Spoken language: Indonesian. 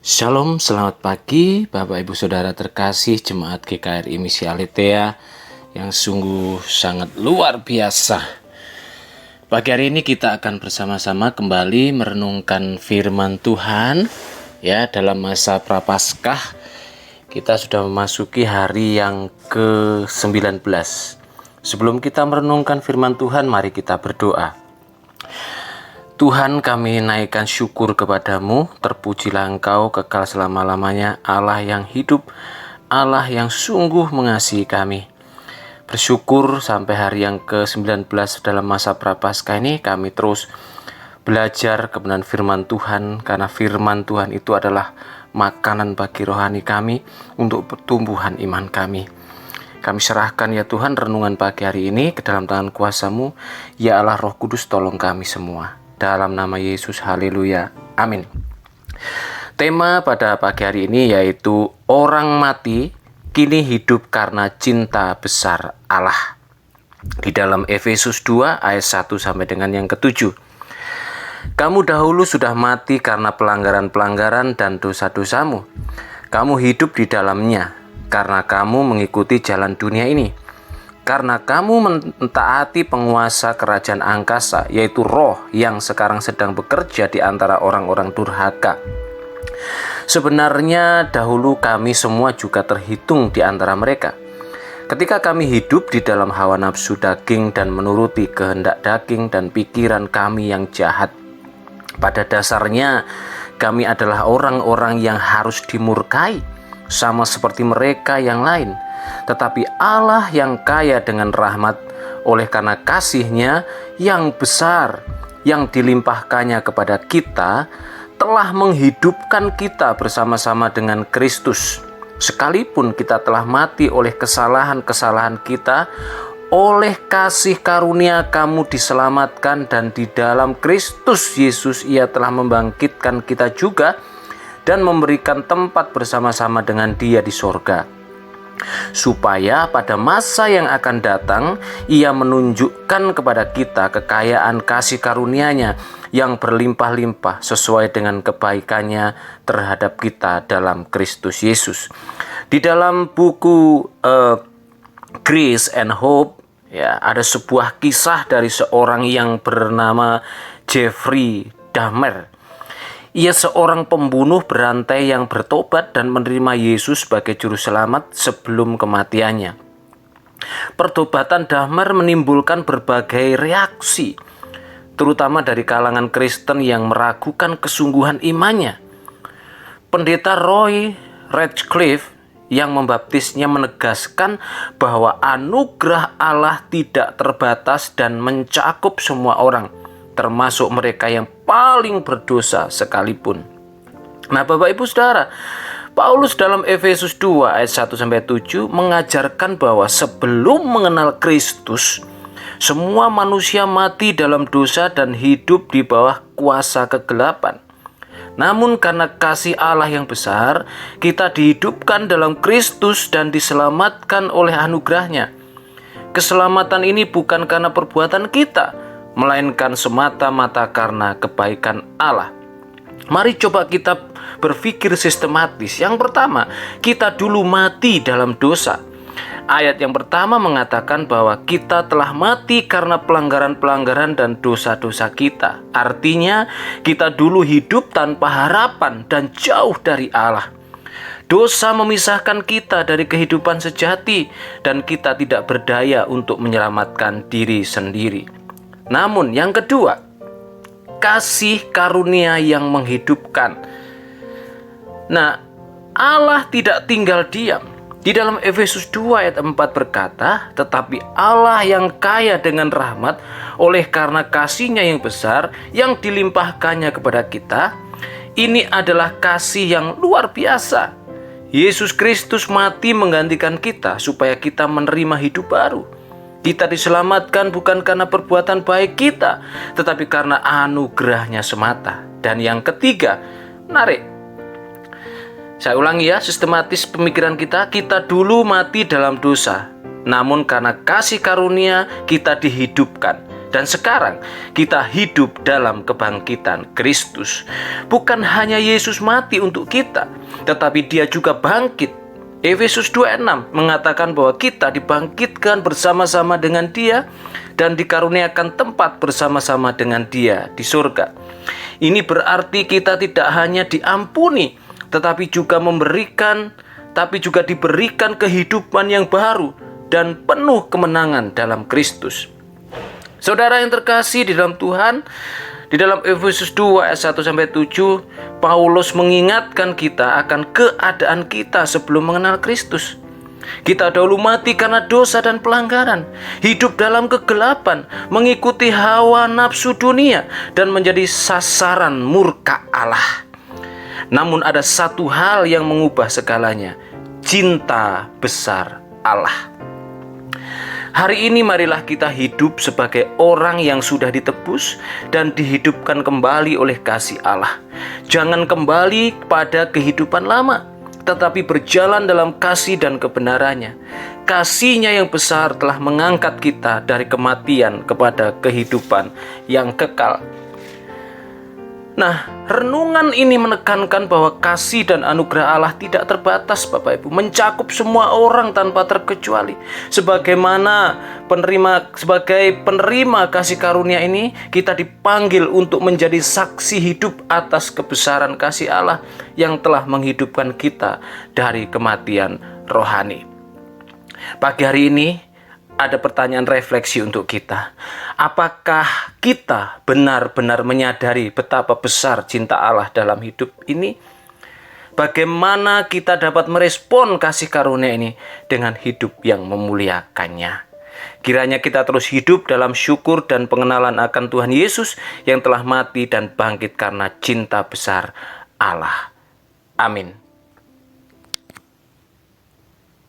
Shalom, selamat pagi Bapak Ibu Saudara terkasih Jemaat GKRI Misi Aletheia yang sungguh sangat luar biasa. Pagi hari ini kita akan bersama-sama kembali merenungkan firman Tuhan ya dalam masa Prapaskah. Kita sudah memasuki hari yang ke-19. Sebelum kita merenungkan firman Tuhan, mari kita berdoa. Tuhan, kami naikkan syukur kepadamu, terpujilah Engkau kekal selama-lamanya, Allah yang hidup, Allah yang sungguh mengasihi kami. Bersyukur sampai hari yang ke-19 dalam masa Prapaskah ini kami terus belajar kebenaran firman Tuhan, karena firman Tuhan itu adalah makanan bagi rohani kami untuk pertumbuhan iman kami. Kami serahkan ya Tuhan renungan pagi hari ini ke dalam tangan kuasa-Mu, ya Allah Roh Kudus, tolong kami semua. Dalam nama Yesus, haleluya, amin. Tema pada pagi hari ini yaitu orang mati kini hidup karena cinta besar Allah. Di dalam Efesus 2 ayat 1 sampai dengan yang ke-7. Kamu dahulu sudah mati karena pelanggaran-pelanggaran dan dosa-dosamu. Kamu hidup di dalamnya karena kamu mengikuti jalan dunia ini. Karena kamu mentaati penguasa kerajaan angkasa, yaitu roh yang sekarang sedang bekerja di antara orang-orang durhaka. Sebenarnya dahulu kami semua juga terhitung di antara mereka. Ketika kami hidup di dalam hawa nafsu daging dan menuruti kehendak daging dan pikiran kami yang jahat. Pada dasarnya kami adalah orang-orang yang harus dimurkai, sama seperti mereka yang lain. Tetapi Allah yang kaya dengan rahmat, oleh karena kasih-Nya yang besar yang dilimpahkannya kepada kita, telah menghidupkan kita bersama-sama dengan Kristus. Sekalipun kita telah mati oleh kesalahan-kesalahan kita, oleh kasih karunia kamu diselamatkan, dan di dalam Kristus Yesus Ia telah membangkitkan kita juga dan memberikan tempat bersama-sama dengan Dia di sorga. Supaya pada masa yang akan datang Ia menunjukkan kepada kita kekayaan kasih karunia-Nya yang berlimpah-limpah sesuai dengan kebaikan-Nya terhadap kita dalam Kristus Yesus. Di dalam buku Grace and Hope ya, ada sebuah kisah dari seorang yang bernama Jeffrey Dahmer. Ia seorang pembunuh berantai yang bertobat dan menerima Yesus sebagai juru selamat sebelum kematiannya. Pertobatan Dahmer menimbulkan berbagai reaksi, terutama dari kalangan Kristen yang meragukan kesungguhan imannya. Pendeta Roy Ratcliffe yang membaptisnya menegaskan bahwa anugerah Allah tidak terbatas dan mencakup semua orang, termasuk mereka yang paling berdosa sekalipun. Nah, Bapak Ibu Saudara, Paulus dalam Efesus 2 ayat 1-7 mengajarkan bahwa sebelum mengenal Kristus, semua manusia mati dalam dosa dan hidup di bawah kuasa kegelapan. Namun karena kasih Allah yang besar, kita dihidupkan dalam Kristus dan diselamatkan oleh anugerah-Nya. Keselamatan ini bukan karena perbuatan kita, melainkan semata-mata karena kebaikan Allah. Mari coba kita berpikir sistematis. Yang pertama, kita dulu mati dalam dosa. Ayat yang pertama mengatakan bahwa kita telah mati karena pelanggaran-pelanggaran dan dosa-dosa kita. Artinya, kita dulu hidup tanpa harapan dan jauh dari Allah. Dosa memisahkan kita dari kehidupan sejati, dan kita tidak berdaya untuk menyelamatkan diri sendiri. Namun yang kedua, kasih karunia yang menghidupkan. Nah, Allah tidak tinggal diam. Di dalam Efesus 2 ayat 4 berkata, tetapi Allah yang kaya dengan rahmat, oleh karena kasih-Nya yang besar yang dilimpahkannya kepada kita, ini adalah kasih yang luar biasa. Yesus Kristus mati menggantikan kita supaya kita menerima hidup baru. Kita diselamatkan bukan karena perbuatan baik kita, tetapi karena anugerah-Nya semata. Dan yang ketiga, menarik. Saya ulangi ya, sistematis pemikiran kita. Kita dulu mati dalam dosa, namun karena kasih karunia kita dihidupkan. Dan sekarang kita hidup dalam kebangkitan Kristus. Bukan hanya Yesus mati untuk kita, tetapi Dia juga bangkit. Efesus 2:6 mengatakan bahwa kita dibangkitkan bersama-sama dengan Dia dan dikaruniakan tempat bersama-sama dengan Dia di surga. Ini berarti kita tidak hanya diampuni, tetapi juga diberikan kehidupan yang baru dan penuh kemenangan dalam Kristus. Saudara yang terkasih di dalam Tuhan, di dalam Efesus 2 ayat 1-7, Paulus mengingatkan kita akan keadaan kita sebelum mengenal Kristus. Kita dahulu mati karena dosa dan pelanggaran, hidup dalam kegelapan, mengikuti hawa nafsu dunia, dan menjadi sasaran murka Allah. Namun ada satu hal yang mengubah segalanya, cinta besar Allah. Hari ini marilah kita hidup sebagai orang yang sudah ditebus dan dihidupkan kembali oleh kasih Allah. Jangan kembali pada kehidupan lama, tetapi berjalan dalam kasih dan kebenarannya. Kasih-Nya yang besar telah mengangkat kita dari kematian kepada kehidupan yang kekal. Nah, renungan ini menekankan bahwa kasih dan anugerah Allah tidak terbatas, Bapak Ibu, mencakup semua orang tanpa terkecuali. Sebagai penerima kasih karunia ini, kita dipanggil untuk menjadi saksi hidup atas kebesaran kasih Allah yang telah menghidupkan kita dari kematian rohani. Pagi hari ini ada pertanyaan refleksi untuk kita. Apakah kita benar-benar menyadari betapa besar cinta Allah dalam hidup ini? Bagaimana kita dapat merespon kasih karunia ini dengan hidup yang memuliakannya? Kiranya kita terus hidup dalam syukur dan pengenalan akan Tuhan Yesus yang telah mati dan bangkit karena cinta besar Allah. Amin.